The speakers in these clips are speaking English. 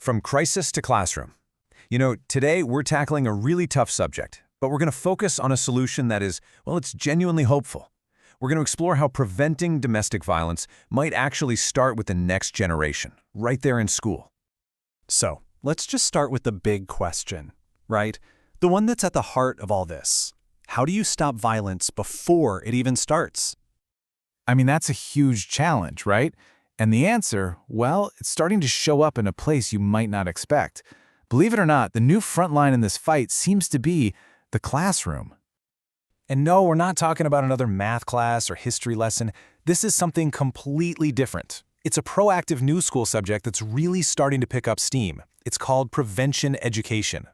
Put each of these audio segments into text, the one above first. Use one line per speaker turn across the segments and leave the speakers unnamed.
From crisis to classroom. Today we're tackling a really tough subject, but we're going to focus on a solution that is, well, it's genuinely hopeful. We're going to explore how preventing domestic violence might actually start with the next generation, right there in school.
So, let's just start with the big question, right? The one that's at the heart of all this. How do you stop violence before it even starts?
I mean, that's a huge challenge, right? And the answer, well, it's starting to show up in a place you might not expect. Believe it or not, the new front line in this fight seems to be the classroom.
And no, we're not talking about another math class or history lesson. This is something completely different. It's a proactive new school subject that's really starting to pick up steam. It's called prevention education.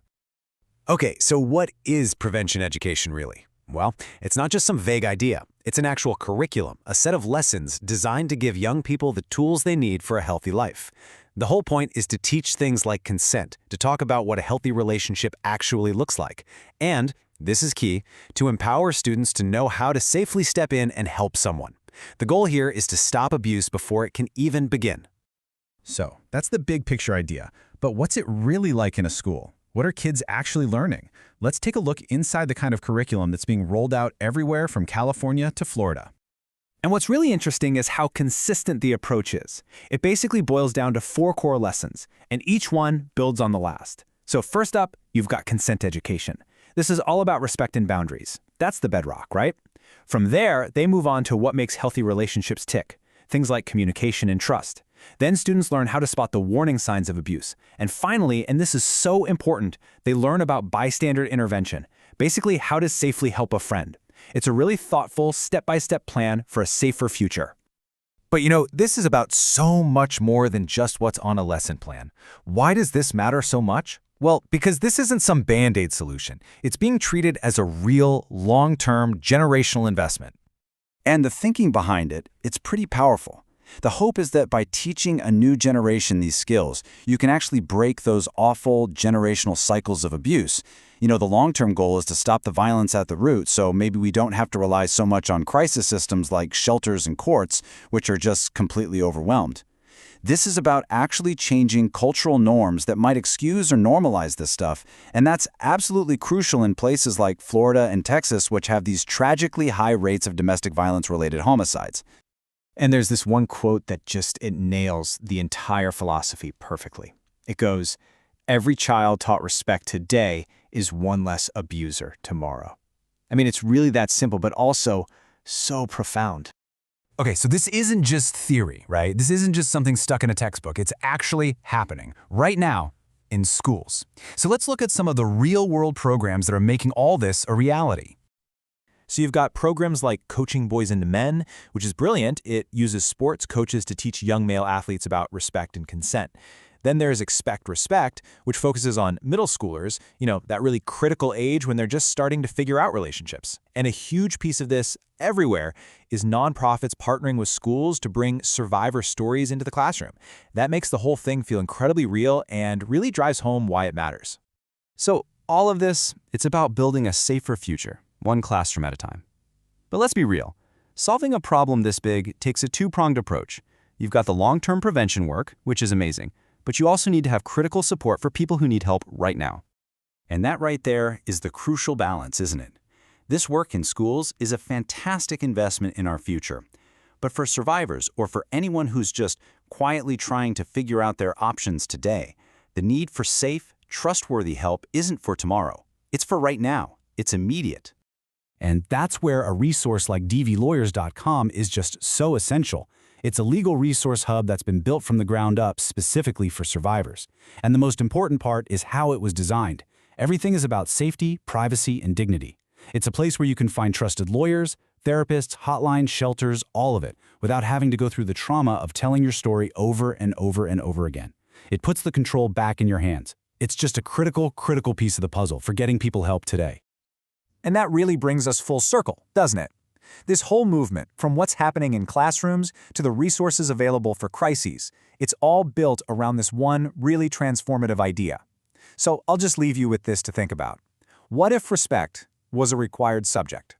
Okay, so what is prevention education really? Well, it's not just some vague idea. It's an actual curriculum, a set of lessons designed to give young people the tools they need for a healthy life. The whole point is to teach things like consent, to talk about what a healthy relationship actually looks like, and, this is key, to empower students to know how to safely step in and help someone. The goal here is to stop abuse before it can even begin.
So, that's the big picture idea. But what's it really like in a school? What are kids actually learning? Let's take a look inside the kind of curriculum that's being rolled out everywhere from California to Florida.
And what's really interesting is how consistent the approach is. It basically boils down to 4 core lessons, and each one builds on the last. So first up, you've got consent education. This is all about respect and boundaries. That's the bedrock, right? From there, they move on to what makes healthy relationships tick, things like communication and trust. Then students learn how to spot the warning signs of abuse. And finally, and this is so important, they learn about bystander intervention, basically how to safely help a friend. It's a really thoughtful, step-by-step plan for a safer future.
But this is about so much more than just what's on a lesson plan. Why does this matter so much? Well, because this isn't some Band-Aid solution. It's being treated as a real, long-term, generational investment.
And the thinking behind it, it's pretty powerful. The hope is that by teaching a new generation these skills, you can actually break those awful generational cycles of abuse. The long-term goal is to stop the violence at the root, so maybe we don't have to rely so much on crisis systems like shelters and courts, which are just completely overwhelmed. This is about actually changing cultural norms that might excuse or normalize this stuff, and that's absolutely crucial in places like Florida and Texas, which have these tragically high rates of domestic violence-related homicides.
And there's this one quote that it nails the entire philosophy perfectly. It goes, "Every child taught respect today is one less abuser tomorrow." I mean, it's really that simple, but also so profound.
Okay, so this isn't just theory, right? This isn't just something stuck in a textbook. It's actually happening right now in schools. So let's look at some of the real-world programs that are making all this a reality.
So you've got programs like Coaching Boys into Men, which is brilliant. It uses sports coaches to teach young male athletes about respect and consent. Then there's Expect Respect, which focuses on middle schoolers, that really critical age when they're just starting to figure out relationships. And a huge piece of this everywhere is nonprofits partnering with schools to bring survivor stories into the classroom. That makes the whole thing feel incredibly real and really drives home why it matters.
So all of this, it's about building a safer future, one classroom at a time. But let's be real. Solving a problem this big takes a two-pronged approach. You've got the long-term prevention work, which is amazing, but you also need to have critical support for people who need help right now.
And that right there is the crucial balance, isn't it? This work in schools is a fantastic investment in our future. But for survivors or for anyone who's just quietly trying to figure out their options today, the need for safe, trustworthy help isn't for tomorrow. It's for right now. It's immediate.
And that's where a resource like dvlawyers.com is just so essential. It's a legal resource hub that's been built from the ground up specifically for survivors. And the most important part is how it was designed. Everything is about safety, privacy, and dignity. It's a place where you can find trusted lawyers, therapists, hotlines, shelters, all of it, without having to go through the trauma of telling your story over and over and over again. It puts the control back in your hands. It's just a critical piece of the puzzle for getting people help today.
And that really brings us full circle, doesn't it? This whole movement, from what's happening in classrooms to the resources available for crises, it's all built around this one really transformative idea. So I'll just leave you with this to think about. What if respect was a required subject?